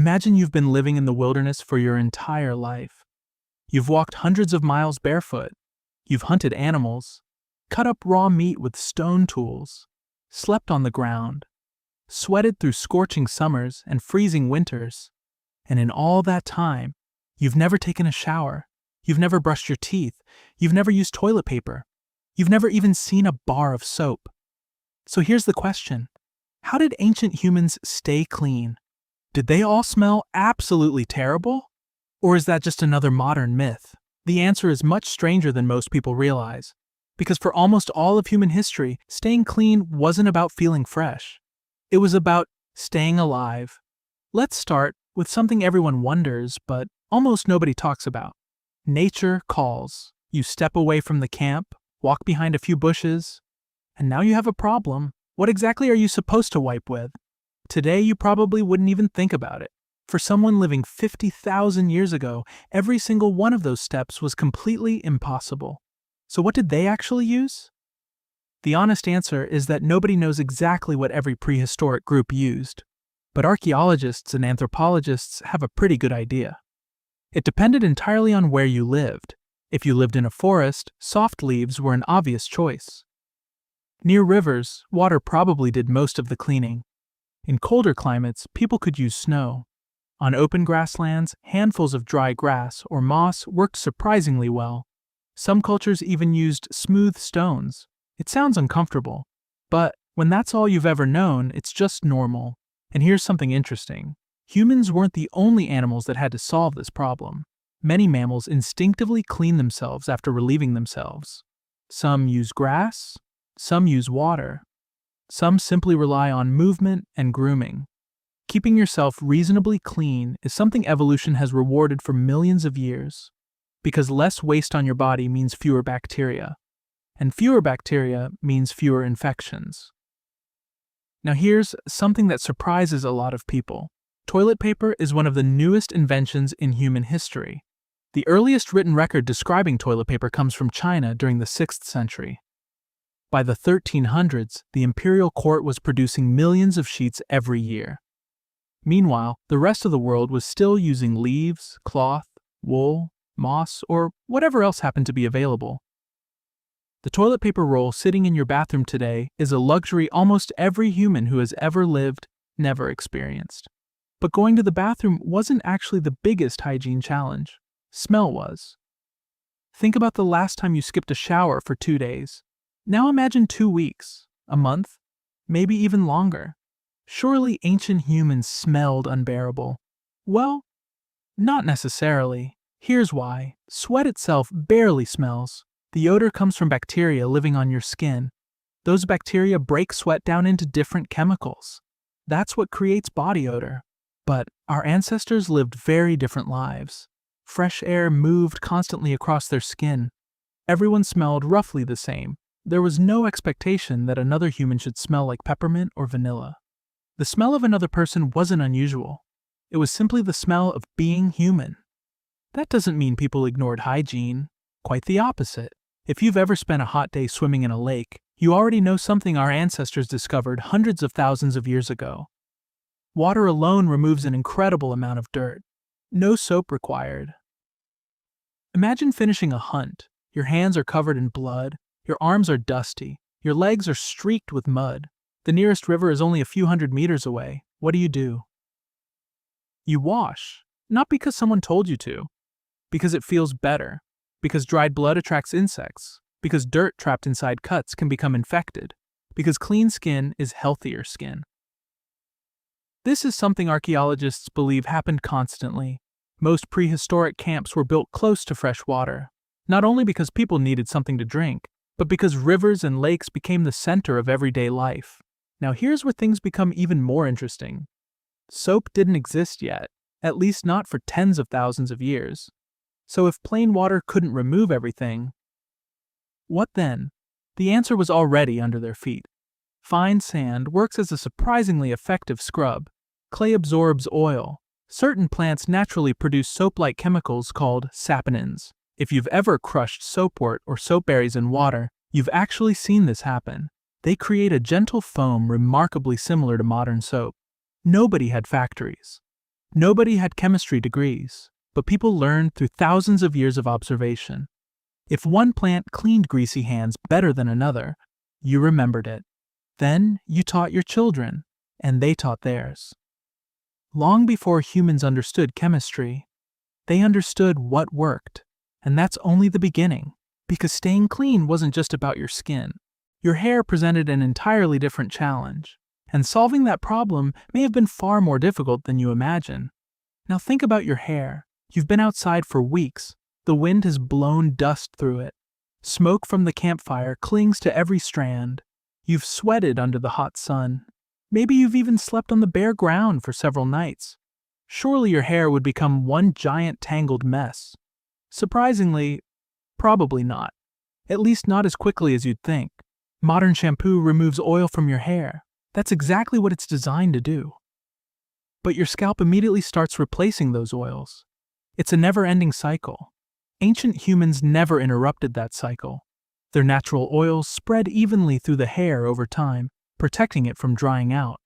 Imagine you've been living in the wilderness for your entire life. You've walked hundreds of miles barefoot. You've hunted animals, cut up raw meat with stone tools, slept on the ground, sweated through scorching summers and freezing winters. And in all that time, you've never taken a shower. You've never brushed your teeth. You've never used toilet paper. You've never even seen a bar of soap. So here's the question. How did ancient humans stay clean? Did they all smell absolutely terrible? Or is that just another modern myth? The answer is much stranger than most people realize. Because for almost all of human history, staying clean wasn't about feeling fresh. It was about staying alive. Let's start with something everyone wonders, but almost nobody talks about. Nature calls. You step away from the camp, walk behind a few bushes, and now you have a problem. What exactly are you supposed to wipe with? Today, you probably wouldn't even think about it. For someone living 50,000 years ago, every single one of those steps was completely impossible. So what did they actually use? The honest answer is that nobody knows exactly what every prehistoric group used. But archaeologists and anthropologists have a pretty good idea. It depended entirely on where you lived. If you lived in a forest, soft leaves were an obvious choice. Near rivers, water probably did most of the cleaning. In colder climates, people could use snow. On open grasslands, handfuls of dry grass or moss worked surprisingly well. Some cultures even used smooth stones. It sounds uncomfortable, but when that's all you've ever known, it's just normal. And here's something interesting. Humans weren't the only animals that had to solve this problem. Many mammals instinctively clean themselves after relieving themselves. Some use grass, some use water. Some simply rely on movement and grooming. Keeping yourself reasonably clean is something evolution has rewarded for millions of years. Because less waste on your body means fewer bacteria. And fewer bacteria means fewer infections. Now here's something that surprises a lot of people. Toilet paper is one of the newest inventions in human history. The earliest written record describing toilet paper comes from China during the 6th century. By the 1300s, the imperial court was producing millions of sheets every year. Meanwhile, the rest of the world was still using leaves, cloth, wool, moss, or whatever else happened to be available. The toilet paper roll sitting in your bathroom today is a luxury almost every human who has ever lived never experienced. But going to the bathroom wasn't actually the biggest hygiene challenge. Smell was. Think about the last time you skipped a shower for 2 days. Now imagine 2 weeks, a month, maybe even longer. Surely ancient humans smelled unbearable. Well, not necessarily. Here's why. Sweat itself barely smells. The odor comes from bacteria living on your skin. Those bacteria break sweat down into different chemicals. That's what creates body odor. But our ancestors lived very different lives. Fresh air moved constantly across their skin. Everyone smelled roughly the same. There was no expectation that another human should smell like peppermint or vanilla. The smell of another person wasn't unusual. It was simply the smell of being human. That doesn't mean people ignored hygiene. Quite the opposite. If you've ever spent a hot day swimming in a lake, you already know something our ancestors discovered hundreds of thousands of years ago. Water alone removes an incredible amount of dirt. No soap required. Imagine finishing a hunt. Your hands are covered in blood. Your arms are dusty. Your legs are streaked with mud. The nearest river is only a few hundred meters away. What do? You wash. Not because someone told you to. Because it feels better. Because dried blood attracts insects. Because dirt trapped inside cuts can become infected. Because clean skin is healthier skin. This is something archaeologists believe happened constantly. Most prehistoric camps were built close to fresh water. Not only because people needed something to drink, but because rivers and lakes became the center of everyday life. Now here's where things become even more interesting. Soap didn't exist yet, at least not for tens of thousands of years. So if plain water couldn't remove everything, what then? The answer was already under their feet. Fine sand works as a surprisingly effective scrub. Clay absorbs oil. Certain plants naturally produce soap-like chemicals called saponins. If you've ever crushed soapwort or soapberries in water, you've actually seen this happen. They create a gentle foam remarkably similar to modern soap. Nobody had factories. Nobody had chemistry degrees, but people learned through thousands of years of observation. If one plant cleaned greasy hands better than another, you remembered it. Then you taught your children, and they taught theirs. Long before humans understood chemistry, they understood what worked, and that's only the beginning, because staying clean wasn't just about your skin. Your hair presented an entirely different challenge, and solving that problem may have been far more difficult than you imagine. Now think about your hair. You've been outside for weeks. The wind has blown dust through it. Smoke from the campfire clings to every strand. You've sweated under the hot sun. Maybe you've even slept on the bare ground for several nights. Surely your hair would become one giant tangled mess. Surprisingly, probably not. At least not as quickly as you'd think. Modern shampoo removes oil from your hair. That's exactly what it's designed to do. But your scalp immediately starts replacing those oils. It's a never-ending cycle. Ancient humans never interrupted that cycle. Their natural oils spread evenly through the hair over time, protecting it from drying out.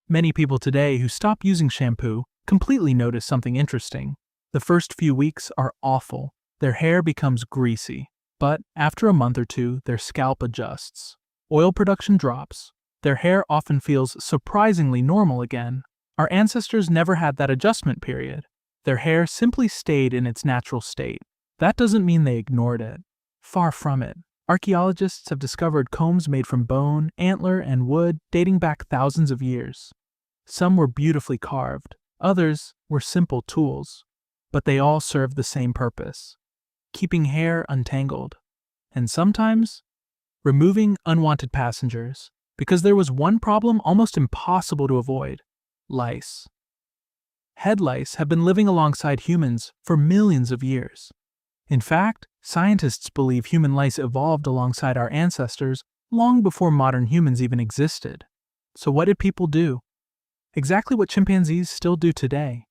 Many people today who stop using shampoo completely notice something interesting. The first few weeks are awful. Their hair becomes greasy. But after a month or two, their scalp adjusts. Oil production drops. Their hair often feels surprisingly normal again. Our ancestors never had that adjustment period. Their hair simply stayed in its natural state. That doesn't mean they ignored it. Far from it. Archaeologists have discovered combs made from bone, antler, and wood dating back thousands of years. Some were beautifully carved. Others were simple tools. But they all served the same purpose: keeping hair untangled, and sometimes removing unwanted passengers, because there was one problem almost impossible to avoid: lice. Head lice have been living alongside humans for millions of years. In fact, scientists believe human lice evolved alongside our ancestors long before modern humans even existed. So what did people do? Exactly what chimpanzees still do today.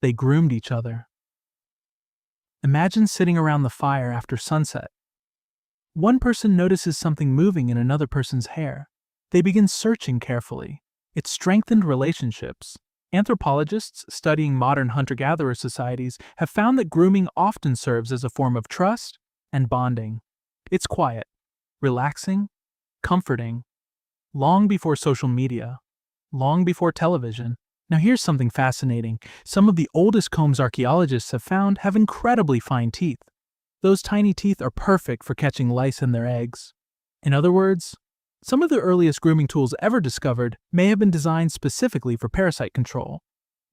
They groomed each other. Imagine sitting around the fire after sunset. One person notices something moving in another person's hair. They begin searching carefully. It strengthened relationships. Anthropologists studying modern hunter-gatherer societies have found that grooming often serves as a form of trust and bonding. It's quiet, relaxing, comforting, long before social media, long before television. Now here's something fascinating. Some of the oldest combs archaeologists have found have incredibly fine teeth. Those tiny teeth are perfect for catching lice and their eggs. In other words, some of the earliest grooming tools ever discovered may have been designed specifically for parasite control.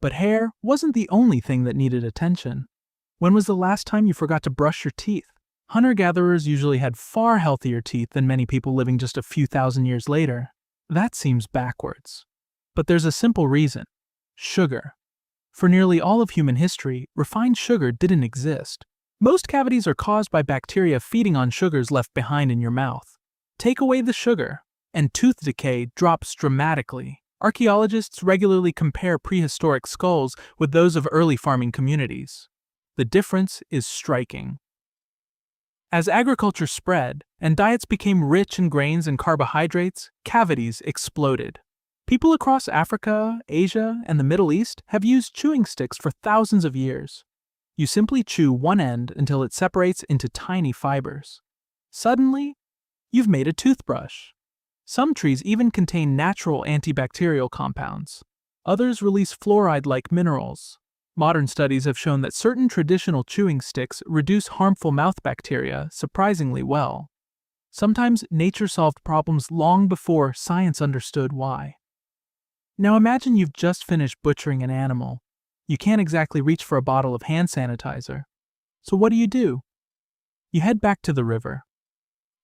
But hair wasn't the only thing that needed attention. When was the last time you forgot to brush your teeth? Hunter-gatherers usually had far healthier teeth than many people living just a few thousand years later. That seems backwards. But there's a simple reason: sugar. For nearly all of human history, refined sugar didn't exist. Most cavities are caused by bacteria feeding on sugars left behind in your mouth. Take away the sugar, and tooth decay drops dramatically. Archaeologists regularly compare prehistoric skulls with those of early farming communities. The difference is striking. As agriculture spread and diets became rich in grains and carbohydrates, cavities exploded. People across Africa, Asia, and the Middle East have used chewing sticks for thousands of years. You simply chew one end until it separates into tiny fibers. Suddenly, you've made a toothbrush. Some trees even contain natural antibacterial compounds. Others release fluoride-like minerals. Modern studies have shown that certain traditional chewing sticks reduce harmful mouth bacteria surprisingly well. Sometimes nature solved problems long before science understood why. Now imagine you've just finished butchering an animal. You can't exactly reach for a bottle of hand sanitizer. So what do? You head back to the river.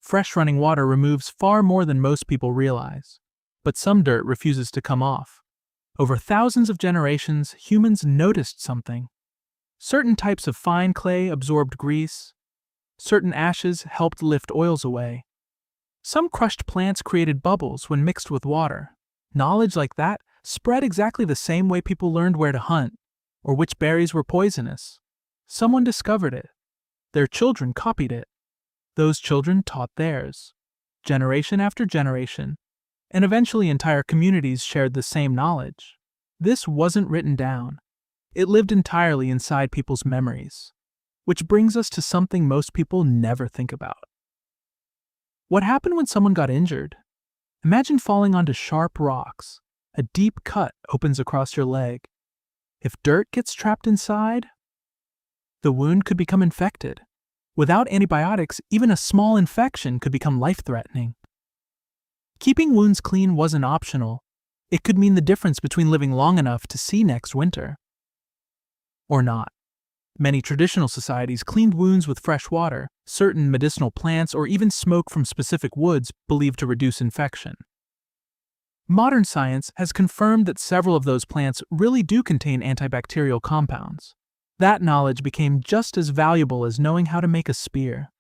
Fresh running water removes far more than most people realize. But some dirt refuses to come off. Over thousands of generations, humans noticed something. Certain types of fine clay absorbed grease. Certain ashes helped lift oils away. Some crushed plants created bubbles when mixed with water. Knowledge like that spread exactly the same way people learned where to hunt, or which berries were poisonous. Someone discovered it. Their children copied it. Those children taught theirs. Generation after generation. And eventually entire communities shared the same knowledge. This wasn't written down. It lived entirely inside people's memories. Which brings us to something most people never think about. What happened when someone got injured? Imagine falling onto sharp rocks. A deep cut opens across your leg. If dirt gets trapped inside, the wound could become infected. Without antibiotics, even a small infection could become life-threatening. Keeping wounds clean wasn't optional. It could mean the difference between living long enough to see next winter or not. Many traditional societies cleaned wounds with fresh water, certain medicinal plants, or even smoke from specific woods believed to reduce infection. Modern science has confirmed that several of those plants really do contain antibacterial compounds. That knowledge became just as valuable as knowing how to make a spear.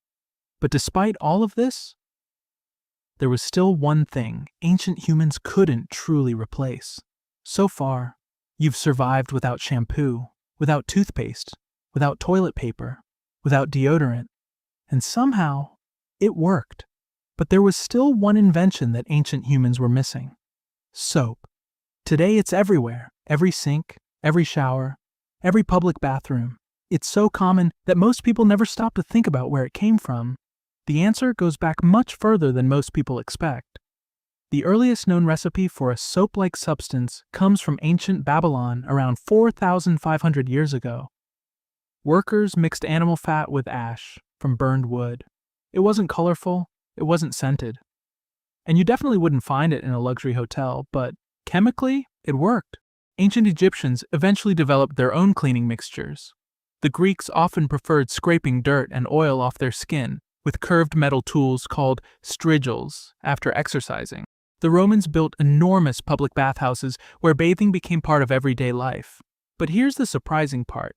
But despite all of this, there was still one thing ancient humans couldn't truly replace. So far, you've survived without shampoo, without toothpaste, without toilet paper, without deodorant, and somehow, it worked. But there was still one invention that ancient humans were missing: soap. Today it's everywhere, every sink, every shower, every public bathroom. It's so common that most people never stop to think about where it came from. The answer goes back much further than most people expect. The earliest known recipe for a soap-like substance comes from ancient Babylon around 4,500 years ago. Workers mixed animal fat with ash from burned wood. It wasn't colorful, it wasn't scented. And you definitely wouldn't find it in a luxury hotel, but chemically, it worked. Ancient Egyptians eventually developed their own cleaning mixtures. The Greeks often preferred scraping dirt and oil off their skin with curved metal tools called strigils after exercising. The Romans built enormous public bathhouses where bathing became part of everyday life. But here's the surprising part.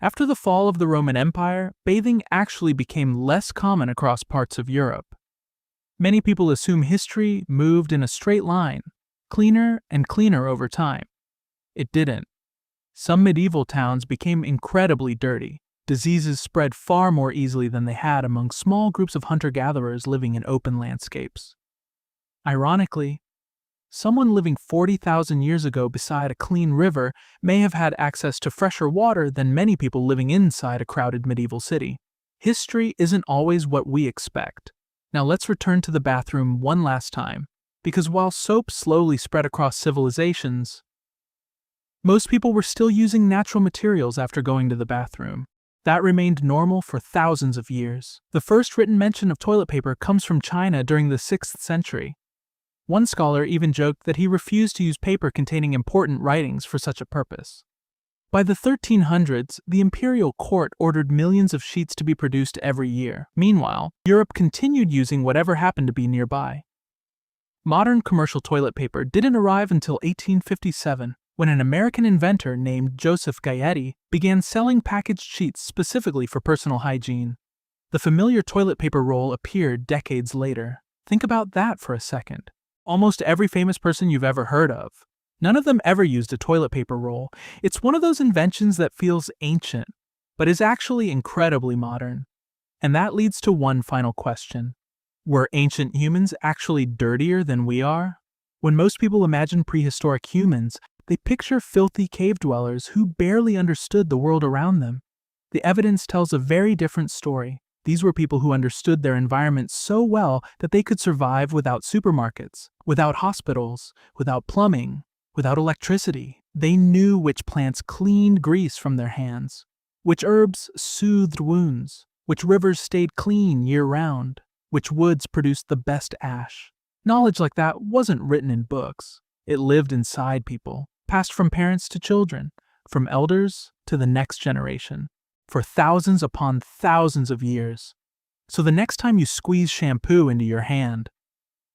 After the fall of the Roman Empire, bathing actually became less common across parts of Europe. Many people assume history moved in a straight line, cleaner and cleaner over time. It didn't. Some medieval towns became incredibly dirty. Diseases spread far more easily than they had among small groups of hunter-gatherers living in open landscapes. Ironically, someone living 40,000 years ago beside a clean river may have had access to fresher water than many people living inside a crowded medieval city. History isn't always what we expect. Now let's return to the bathroom one last time, because while soap slowly spread across civilizations, most people were still using natural materials after going to the bathroom. That remained normal for thousands of years. The first written mention of toilet paper comes from China during the 6th century. One scholar even joked that he refused to use paper containing important writings for such a purpose. By the 1300s, the imperial court ordered millions of sheets to be produced every year. Meanwhile, Europe continued using whatever happened to be nearby. Modern commercial toilet paper didn't arrive until 1857, when an American inventor named Joseph Gaetti began selling packaged sheets specifically for personal hygiene. The familiar toilet paper roll appeared decades later. Think about that for a second. Almost every famous person you've ever heard of, none of them ever used a toilet paper roll. It's one of those inventions that feels ancient, but is actually incredibly modern. And that leads to one final question. Were ancient humans actually dirtier than we are? When most people imagine prehistoric humans, they picture filthy cave dwellers who barely understood the world around them. The evidence tells a very different story. These were people who understood their environment so well that they could survive without supermarkets, without hospitals, without plumbing, without electricity. They knew which plants cleaned grease from their hands, which herbs soothed wounds, which rivers stayed clean year-round, which woods produced the best ash. Knowledge like that wasn't written in books. It lived inside people, passed from parents to children, from elders to the next generation, for thousands upon thousands of years. So the next time you squeeze shampoo into your hand,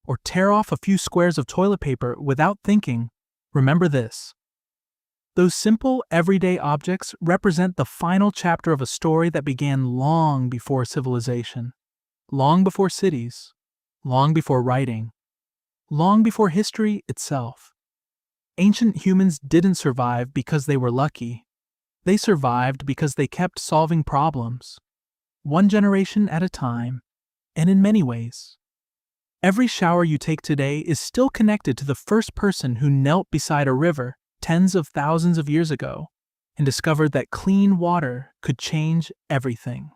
or tear off a few squares of toilet paper without thinking, remember this. Those simple, everyday objects represent the final chapter of a story that began long before civilization, long before cities, long before writing, long before history itself. Ancient humans didn't survive because they were lucky. They survived because they kept solving problems, one generation at a time, and in many ways. Every shower you take today is still connected to the first person who knelt beside a river, tens of thousands of years ago and discovered that clean water could change everything.